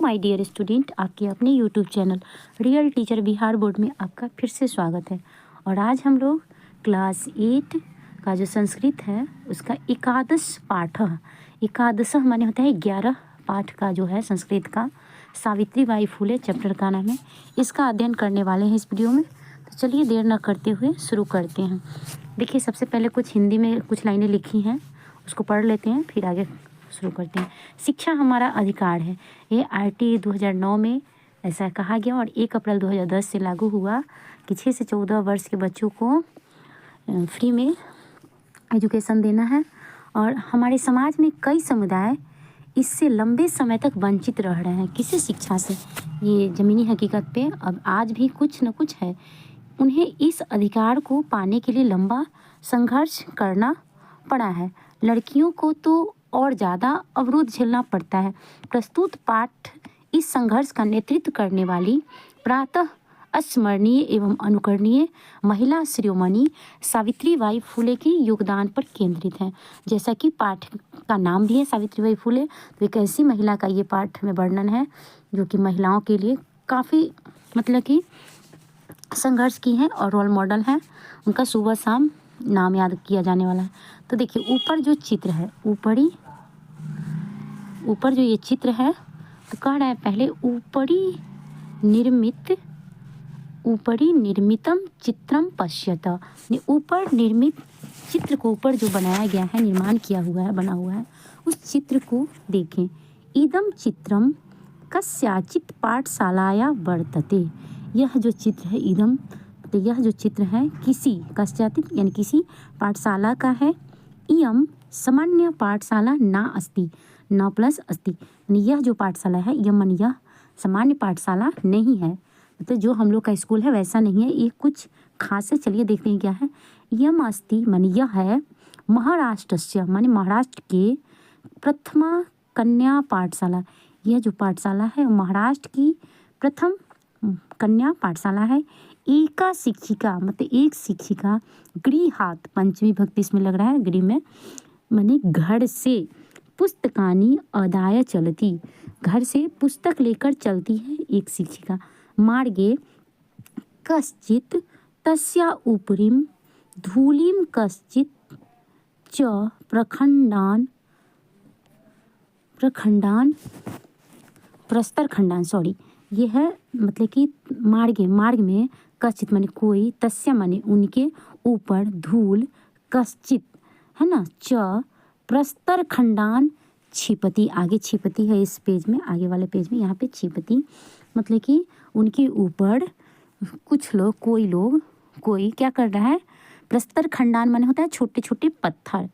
My dear student, आपके अपने YouTube channel real teacher Bihar board में आपका फिर से स्वागत है। और आज हम लोग क्लास 8 का जो संस्कृत है उसका एकादश माने होता है 11 पाठ का जो है संस्कृत का सावित्री बाई फुले चैप्टर का नाम है। इसका अध्ययन करने वाले हैं इस वीडियो में। तो चलिए देर न करते हुए शुरू करते हैं। देखिए, सबसे पहले कुछ हिंदी में कुछ लाइनें लिखी हैं, उसको पढ़ लेते हैं, फिर आगे शुरू करते हैं। शिक्षा हमारा अधिकार है, ये आरटी 2009 में ऐसा कहा गया और 1 अप्रैल 2010 से लागू हुआ कि 6 से 14 वर्ष के बच्चों को फ्री में एजुकेशन देना है। और हमारे समाज में कई समुदाय इससे लंबे समय तक वंचित रह रहे हैं किसी शिक्षा से। ये ज़मीनी हकीकत पे अब आज भी कुछ न कुछ है। उन्हें इस अधिकार को पाने के लिए लंबा संघर्ष करना पड़ा है। लड़कियों को तो और ज़्यादा अवरोध झेलना पड़ता है। प्रस्तुत पाठ इस संघर्ष का नेतृत्व करने वाली प्रातः अस्मरणीय एवं अनुकरणीय महिला शिरोमणि सावित्री बाई फुले के योगदान पर केंद्रित है। जैसा कि पाठ का नाम भी है सावित्री बाई फुले, तो एक ऐसी महिला का ये पाठ में वर्णन है जो कि महिलाओं के लिए काफ़ी मतलब कि संघर्ष की है और रोल मॉडल है। उनका सुबह शाम नाम याद किया जाने वाला है। तो देखिए, ऊपर जो चित्र है, ऊपर जो ये चित्र है तो कह रहा है पहले ऊपरी निर्मितम चित्रम पश्यत। ऊपर निर्मित चित्र को ऊपर जो बनाया गया है, निर्माण किया हुआ है, बना हुआ है, उस चित्र को देखें। इदम चित्रम कस्याचित पाठशालाया वर्तते। यह जो चित्र है इदम, तो यह जो चित्र है किसी कस्याचित यानी किसी पाठशाला का है। इयम सामान्य पाठशाला ना अस्ति, न प्लस अस्ति, यह जो पाठशाला है यह यह सामान्य पाठशाला नहीं है। तो जो हम लोग का स्कूल है वैसा नहीं है, ये कुछ खास है। चलिए देखते हैं क्या है। यम अस्ति माने यह है महाराष्ट्र माने महाराष्ट्र के प्रथमा कन्या पाठशाला। यह जो पाठशाला है महाराष्ट्र की प्रथम कन्या पाठशाला है। एका शिक्षिका मतलब एक शिक्षिका गृहात, पंचमी भक्ति इसमें लग रहा है, गृह में माने घर से पुस्तकानी अदाय चलती, घर से पुस्तक लेकर चलती है एक शिक्षिका। मार्गे कश्चित तस्या उपरिम धूलिम कश्चित च प्रस्तरखंडान ये है मतलब कि मार्ग में कश्चित माने कोई, तस्या माने उनके, ऊपर धूल, कश्चित है ना, च प्रस्तरखंडान छिपति, आगे छिपति है इस पेज में, आगे वाले पेज में यहाँ पे छिपति मतलब कि उनके ऊपर कुछ लोग कोई क्या कर रहा है। प्रस्तरखंडान माने होता है छोटे छोटे पत्थर,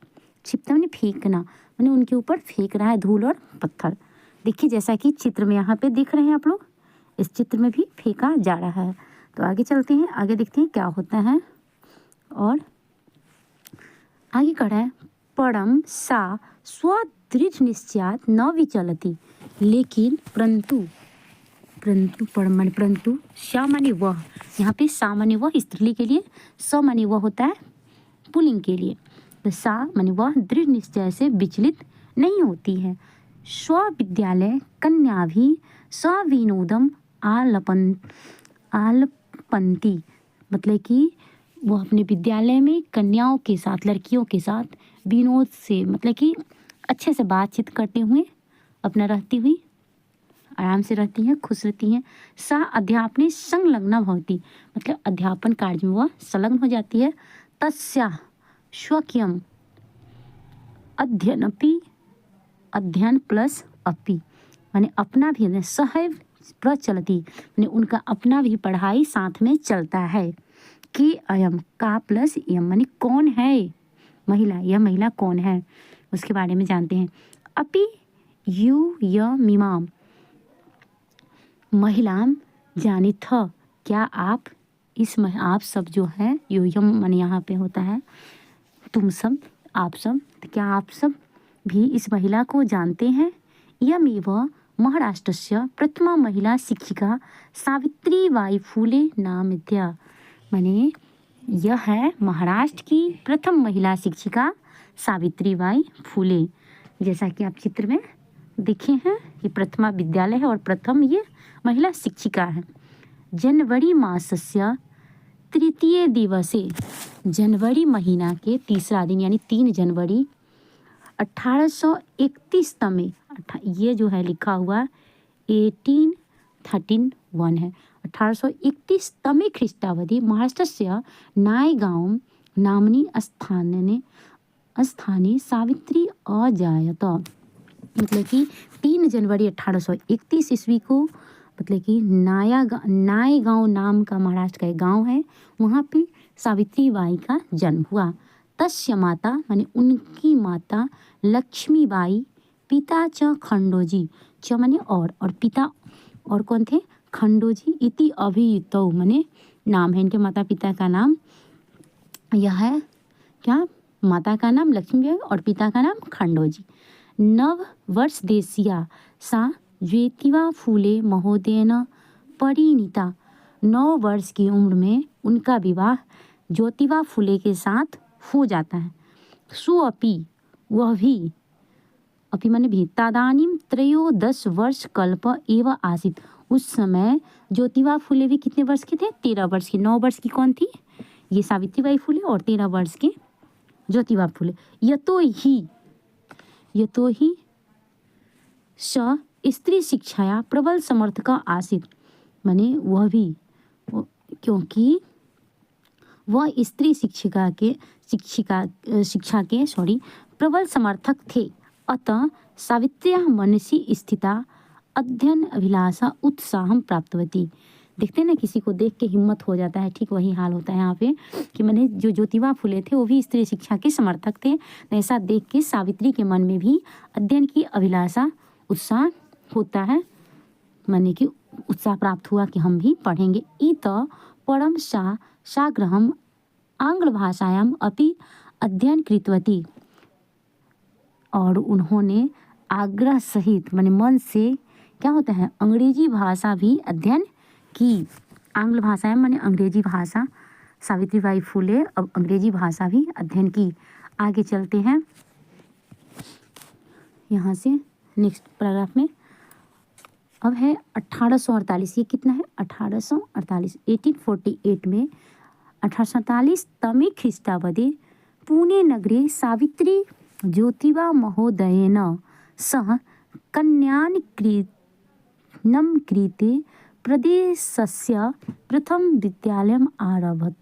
छिपता माने फेंकना, माने उनके ऊपर फेंक रहा है धूल और पत्थर। देखिए जैसा कि चित्र में यहाँ पे देख रहे हैं आप लोग, इस चित्र में भी फेंका जा रहा है। तो आगे चलते हैं, आगे देखते हैं क्या होता है। और आगे कर रहा है परम सा स्वदृढ़ निश्चयात न विचलती, लेकिन परंतु परम माने परंतु, सा माने वह, यहाँ पे सा माने वह स्त्रीलिंग के लिए, स माने वह होता है पुल्लिंग के लिए। तो सा माने वह दृढ़ निश्चय से विचलित नहीं होती है। स्वविद्यालय कन्या भी सविनोदम आलपंती मतलब कि वो अपने विद्यालय में कन्याओं के साथ, लड़कियों के साथ विनोद से मतलब कि अच्छे से बातचीत करते हुए अपना रहती हुई आराम से रहती हैं, खुश रहती हैं। सा अध्यापने संलग्न भवती मतलब अध्यापन कार्य में वह संलग्न हो जाती है। तस्या स्वकीयम अध्ययन प्लस अपि माने अपना भी, सहैव प्रचलती माने उनका अपना भी पढ़ाई साथ में चलता है। कि अयम का प्लस यम माने कौन है महिला, यह महिला कौन है उसके बारे में जानते हैं। अपि यूयमिमाम महिलाम जानिथ, क्या आप आप सब जो है, यूयम माने यहाँ पे होता है तुम सब, आप सब, तो क्या आप सब भी इस महिला को जानते हैं। यमेव महाराष्ट्रस्य प्रथमा महिला शिक्षिका सावित्री बाई फुले नामधेया माने यह है महाराष्ट्र की प्रथम महिला शिक्षिका सावित्री बाई फुले। जैसा कि आप चित्र में देखे हैं ये प्रथमा विद्यालय है और प्रथम ये महिला शिक्षिका है। जनवरी मासस्य तृतीय दिवसे, जनवरी महीना के तीसरा दिन यानी 3 जनवरी 1831 तमे, ये जो है लिखा हुआ 1831 है, 1831 तमे ख्रीष्टावधि महाराष्ट्रस्य नायगांव नाम्नि स्थाने सावित्री अजायत। मतलब कि 3 जनवरी 1831 ईस्वी को, मतलब कि नायगांव नाम का महाराष्ट्र का एक गांव है, वहाँ पे सावित्री बाई का जन्म हुआ। तस्य माता माने उनकी माता लक्ष्मीबाई, पिता च खंडोजी, च माने और पिता और कौन थे, खंडोजी इति अभियुक्तौ माने नाम है इनके माता पिता का नाम, यह है क्या, माता का नाम लक्ष्मीबाई और पिता का नाम खंडोजी। नव वर्ष देशिया सा ज्योतिबा फूले महोदयन परिणीता, 9 वर्ष की उम्र में उनका विवाह ज्योतिबा फूले के साथ हो जाता है। सुअपि, वह भी, अपि माने भी, तदानीम 13 वर्ष कल्प एव आसित, उस समय ज्योतिबा फूले भी कितने वर्ष के थे, 13 वर्ष की। 9 वर्ष की कौन थी, ये सावित्रीबाई फूले और 13 वर्ष के ज्योतिबा फूले। यतो ही स स्त्री शिक्षाया प्रबल समर्थक आसित, माने वह भी, क्योंकि वह स्त्री शिक्षा के प्रबल समर्थक थे। अतः सावित्र्या मनसि स्थिता अध्ययन अभिलाषा उत्साहम प्राप्तवती। देखते हैं ना, किसी को देख के हिम्मत हो जाता है, ठीक वही हाल होता है यहाँ पे कि मैंने जो ज्योतिबा फूले थे वो भी स्त्री शिक्षा के समर्थक थे। तो ऐसा देख के सावित्री के मन में भी अध्ययन की अभिलाषा उत्साह होता है, माने कि उत्साह प्राप्त हुआ कि हम भी पढ़ेंगे। इत परम साग्रहम आंग्ल भाषायाम अपि अध्ययन कृतवती, और उन्होंने आग्रह सहित माने मन से क्या होता है, अंग्रेजी भाषा भी अध्ययन की। आंग्ल भाषा माने अंग्रेजी भाषा, सावित्रीबाई फूले अब अंग्रेजी भाषा भी अध्ययन की। आगे चलते हैं यहाँ से नेक्स्ट पैराग्राफ में। अब है 1848, ये कितना है 1848, 1848 में 1848 तमे ख्रीष्टाब्दे पुणे नगरे सावित्री ज्योतिबा महोदयेन सह कन्यान कृते प्रदेशस्य प्रथम विद्यालयम आरभत।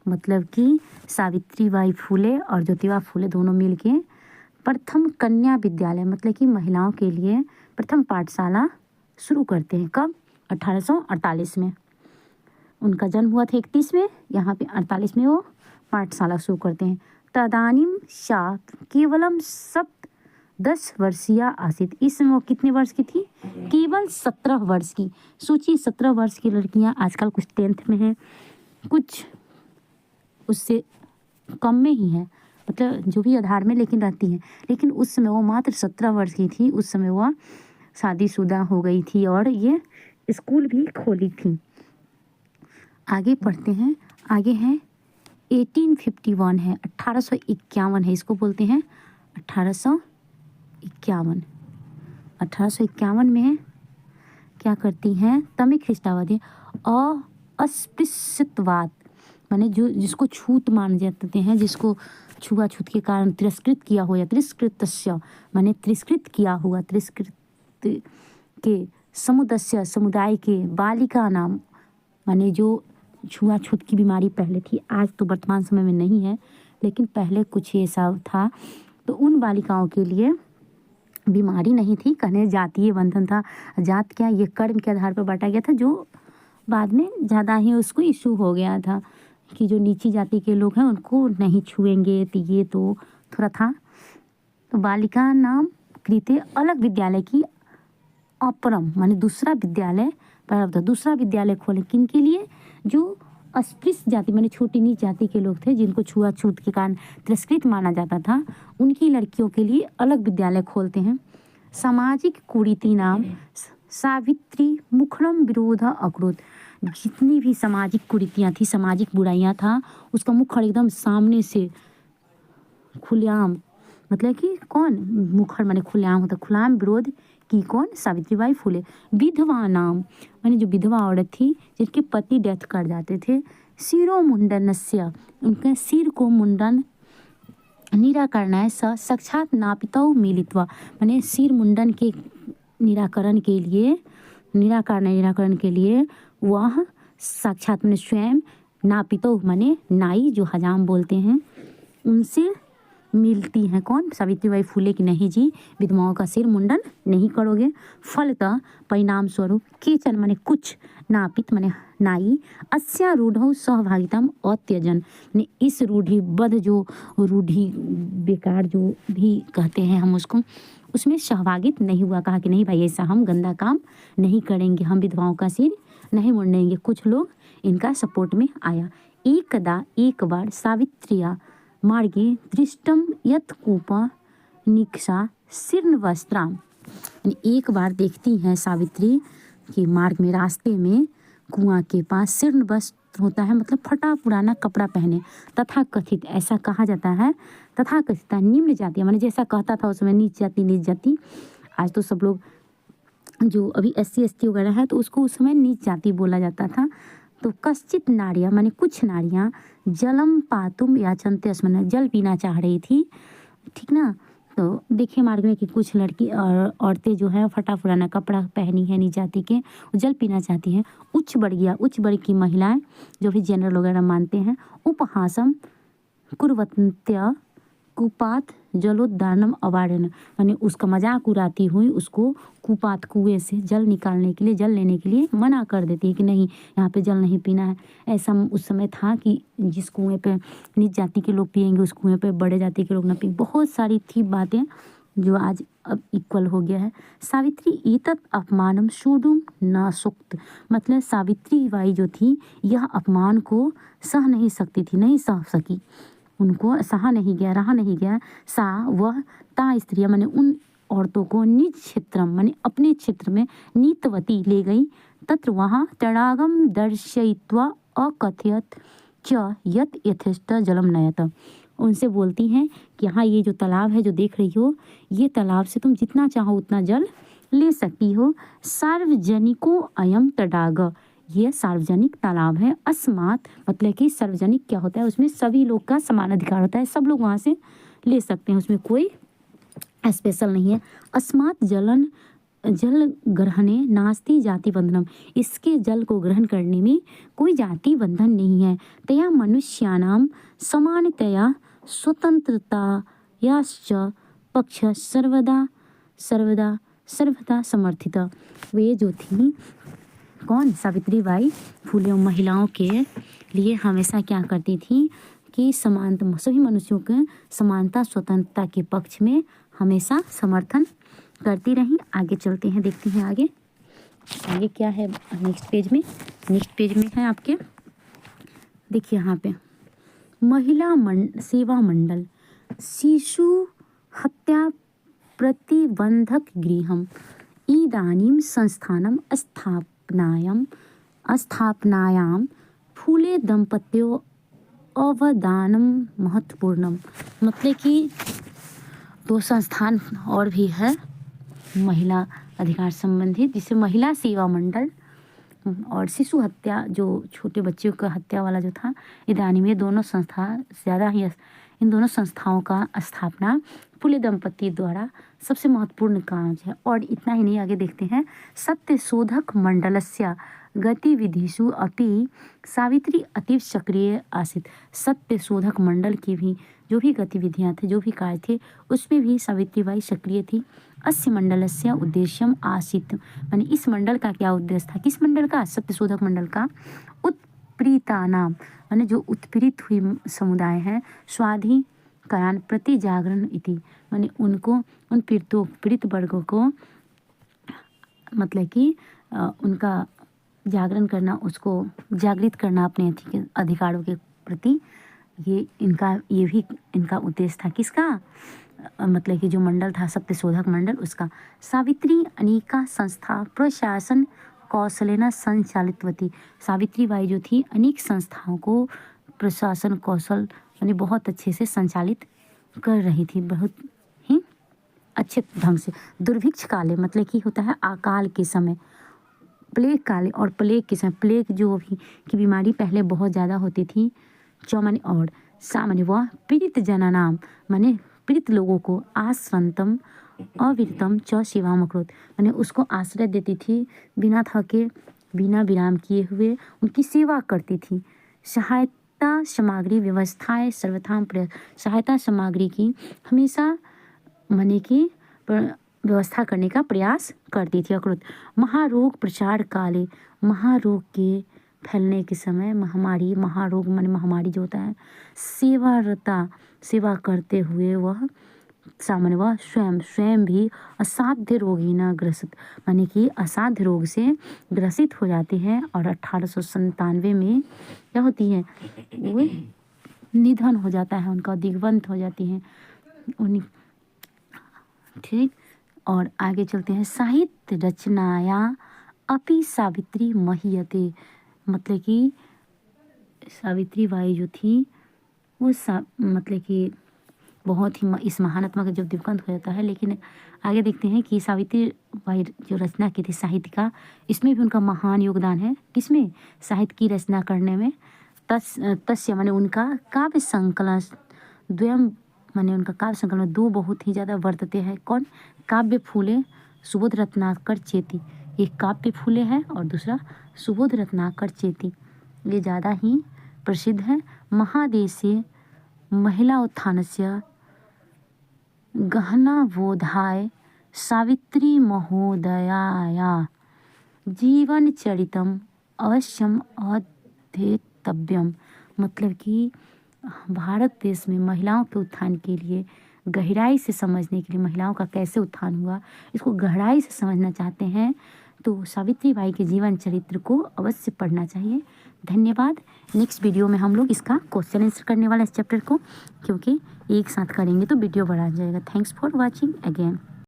मतलब कि सावित्रीबाई फूले और ज्योतिबा फूले दोनों मिलके प्रथम कन्या विद्यालय, मतलब कि महिलाओं के लिए प्रथम पाठशाला शुरू करते हैं। कब, 1848 में। उनका जन्म हुआ था 31 में, यहाँ पे 48 में वो पाठशाला शुरू करते हैं। तदानीम सा केवलम 10 वर्षीय आसित, इस समय वो कितने वर्ष की थी, केवल 17 वर्ष की। सोचिए 17 वर्ष की लड़कियां आजकल कुछ 10th में हैं, कुछ उससे कम में ही है, मतलब जो भी आधार में लेकिन रहती हैं। लेकिन उस समय वो मात्र 17 वर्ष की थी, उस समय वह शादीशुदा हो गई थी और ये स्कूल भी खोली थी। आगे पढ़ते हैं, आगे है 1851 है, 1851 है, इसको बोलते हैं 1851। 1851 में क्या करती हैं, तमे ख्रीष्टाब्दे अस्पृश्यवाद, माने जो जिसको छूत मान जाते हैं, जिसको छुआछूत के कारण तिरस्कृत किया हो या तिरस्कृतस्य माने तिरस्कृत किया हुआ, तिरस्कृत के समुदाय के बालिका नाम, माने जो छुआछूत की बीमारी पहले थी, आज तो वर्तमान समय में नहीं है, लेकिन पहले कुछ ऐसा था। तो उन बालिकाओं के लिए बीमारी नहीं थी, कहने जातीय बंधन था। जात क्या, ये कर्म के आधार पर बांटा गया था, जो बाद में ज़्यादा ही उसको इशू हो गया था कि जो नीची जाति के लोग हैं उनको नहीं छुएंगे, तो ये तो थोड़ा था। तो बालिका नाम कृते अलग विद्यालय की अपरम माने दूसरा विद्यालय प्रारब्ध, दूसरा विद्यालय खोले किन के लिए, जो अस्पृश्य जाति माने छोटी नीच जाति के लोग थे, जिनको छुआछूत के कारण तिरस्कृत माना जाता था, उनकी लड़कियों के लिए अलग विद्यालय खोलते हैं। सामाजिक कुरीति नाम सावित्री मुखरम विरोध अक्रोध, जितनी भी सामाजिक कुरीतियाँ थी, सामाजिक बुराइयाँ था, उसका मुखर एकदम सामने से खुलेआम, मतलब कि कौन, मुखर माने खुलेआम होता, खुलेआम विरोध की कौन? सावित्रीबाई फुले। विधवा नाम माने जो विधवा औरत थी जिनके पति डेथ कर जाते थे। शिरोमुंडनस्य उनके सिर को मुंडन निराकरणाय स साक्षात नापितौ मिलित्वा माने सिर मुंडन के निराकरण के लिए वह साक्षात माने स्वयं नापितौ माने नाई जो हजाम बोलते हैं उनसे मिलती हैं। कौन? सावित्रीबाई फुले की नहीं जी, विधवाओं का सिर मुंडन नहीं करोगे। फलतः परिणाम स्वरूप केचन माने कुछ, नापित माने नाई, अस्या रूढ़ौ सहभागितम अत्यजन माने इस रूढ़िबद्ध जो रूढ़ि बेकार जो भी कहते हैं हम उसको, उसमें सहभागित नहीं हुआ। कहा कि नहीं भाई ऐसा हम गंदा काम नहीं करेंगे, हम विधवाओं का सिर नहीं मुंडेंगे। कुछ लोग इनका सपोर्ट में आया। एक बार सावित्रिया मार्गे दृष्टम यत् कूप निक्षा शीर्ण वस्त्राम एक बार देखती हैं सावित्री कि मार्ग में रास्ते में कुआं के पास शीर्ण वस्त्र होता है, मतलब फटा पुराना कपड़ा पहने। तथा कथित ऐसा कहा जाता है, तथा कथित निम्न जाति माने जैसा कहता था उसमें नीच जाति। आज तो सब लोग जो अभी SC ST वगैरह है तो उसको उस समय नीच जाति बोला जाता था। तो कश्चित नारियां माने कुछ नारियां जलम पातुम याचन्ते स्मन जल पीना चाह रही थी, ठीक ना। तो देखिए मार्ग में कि कुछ लड़की और औरतें जो है फटा पुराना कपड़ा पहनी है नीच जाति के, जल पीना चाहती हैं। उच्च वर्ग की महिलाएं जो भी जनरल वगैरह मानते हैं, उपहासम कुर्वन्त्या कुपात जलोद्दानम अवारण माने उसका मजाक उड़ाती हुई उसको कुपात कुएं से जल निकालने के लिए, जल लेने के लिए मना कर देती है कि नहीं यहाँ पे जल नहीं पीना है। ऐसा उस समय था कि जिस कुएं पे नीच जाति के लोग पिएंगे उस कुएं पे बड़े जाति के लोग ना पिए। बहुत सारी थी बातें जो आज अब इक्वल हो गया है। सावित्री एतत् अपमानम शोडुम न सुक्त मतलब सावित्री बाई जो थी यह अपमान को सह नहीं सकती थी, नहीं सह सकी, उनको रहा नहीं गया। सा वह ता स्त्रियां माने उन औरतों को निज क्षेत्र माने अपने क्षेत्र में नीतवती ले गई। तत्र वहाँ तड़ागम दर्शयित्वा अकथयत च यत यथेष्ट जलम नयत उनसे बोलती हैं कि हाँ ये जो तालाब है जो देख रही हो, ये तालाब से तुम जितना चाहो उतना जल ले सकती हो। सार्वजनिको अयम तडाग ये सार्वजनिक तालाब है। अस्मात मतलब कि सार्वजनिक क्या होता है, उसमें सभी लोग का समान अधिकार होता है, सब लोग वहाँ से ले सकते हैं, उसमें कोई स्पेशल नहीं है। अस्मात जल ग्रहणे नास्ति जाति बंधनम इसके जल को ग्रहण करने में कोई जाति बंधन नहीं है। तया मनुष्यानाम समानतया स्वतंत्रतायाश्च पक्ष सर्वदा समर्थित। वे जो थी कौन? सावित्रीबाई फुले महिलाओं के लिए हमेशा क्या करती थी कि समानता सभी मनुष्यों के समानता स्वतंत्रता के पक्ष में हमेशा समर्थन करती रही। आगे चलते हैं, देखते हैं आगे क्या है नेक्स्ट पेज में है आपके, देखिए यहाँ पे महिला सेवा मंडल शिशु हत्या प्रतिबंधक गृहम इदानीं संस्थानम स्थापनायाम फूले दंपत्यों अवदानम महत्वपूर्णम मतलब कि दो संस्थान और भी है महिला अधिकार संबंधित, जिसे महिला सेवा मंडल और शिशु हत्या जो छोटे बच्चों का हत्या वाला जो था, इदानी में दोनों संस्था ज़्यादा ही इन दोनों संस्थाओं का स्थापना फुले दंपति द्वारा सबसे महत्वपूर्ण काम है। और इतना ही नहीं, आगे देखते हैं। सत्य शोधक मंडलस्य गतिविधिषु अपि सावित्री अतीव सक्रिय आसीत। सत्य शोधक मंडल की भी जो भी गतिविधियां थे, जो भी कार्य थे, उसमें भी सावित्रीबाई सक्रिय थी। अस्य मंडलस्य उद्देश्यम आसीत माने इस मंडल का क्या उद्देश्य था? किस मंडल का? सत्य शोधक मंडल का। उत्पीड़िता नाम माने जो उत्पीड़ित हुई समुदाय है, स्वाधिकरण प्रति जागरण इति माने उनको उन पीड़ित वर्गों को मतलब कि उनका जागरण करना, उसको जागृत करना अपने अधिकारों के प्रति, ये भी इनका उद्देश्य था। किसका? मतलब कि जो मंडल था सत्य शोधक मंडल उसका। सावित्री अनेका संस्था प्रशासन कौशलेन संचालितवती। सावित्रीबाई जो थी अनेक संस्थाओं को प्रशासन कौशल यानी बहुत अच्छे से संचालित कर रही थी, बहुत ही अच्छे ढंग से। दुर्भिक्ष काले मतलब कि होता है अकाल के समय, प्लेग काले और प्लेग के समय, प्लेग जो भी की बीमारी पहले बहुत ज़्यादा होती थी। चौमाने और सामान्य वह पीड़ित जनानाम माने पीड़ित लोगों को आश्रंतम अविरतम च सेवाम अकरोत माने उसको आश्रय देती थी, बिना थके बिना विराम किए हुए उनकी सेवा करती थी। सहायता सामग्री व्यवस्थाएं सर्वथा प्रयास, सहायता सामग्री की हमेशा माने की व्यवस्था करने का प्रयास करती थी। अक्रोत महारोग प्रचार काले, महारोग के फैलने के समय, महामारी, महारोग माने महामारी जो होता है, सेवारता सेवा करते हुए वह सामान्य वह स्वयं भी असाध्य रोगी न ग्रसित माने कि असाध्य रोग से ग्रसित हो जाती है। और 1897 में क्या होती है, वो निधन हो जाता है उनका, दिग्वंत हो जाती हैं उन्हीं। ठीक, और आगे चलते हैं। साहित्य रचनाया अपि सावित्री महीयते मतलब कि सावित्री बाई जो थी वो मतलब कि बहुत ही इस महानात्मा का जब दिवंगत हो जाता है। लेकिन आगे देखते हैं कि सावित्री बाई जो रचना की थी साहित्य का, इसमें भी उनका महान योगदान है। किसमें? साहित्य की रचना करने में। तस्य माने उनका काव्य संकलन द्वयम माने उनका काव्य संकलन दो बहुत ही ज़्यादा वर्तते हैं। कौन? काव्य फूले सुबोध रत्नाकर चेती, एक काव्य फूले है और दूसरा सुबोध रत्नाकर चेती, ये ज़्यादा ही प्रसिद्ध है। महादेशे महिला उत्थानस्य गहना बोधाय सावित्री महोदयाया जीवन चरितम अवश्यम अध्येतव्यम मतलब कि भारत देश में महिलाओं के उत्थान के लिए गहराई से समझने के लिए, महिलाओं का कैसे उत्थान हुआ इसको गहराई से समझना चाहते हैं तो सावित्री बाई के जीवन चरित्र को अवश्य पढ़ना चाहिए। धन्यवाद। नेक्स्ट वीडियो में हम लोग इसका क्वेश्चन आंसर करने वाला इस चैप्टर को, क्योंकि एक साथ करेंगे तो वीडियो बढ़ा जाएगा। Thanks for watching again.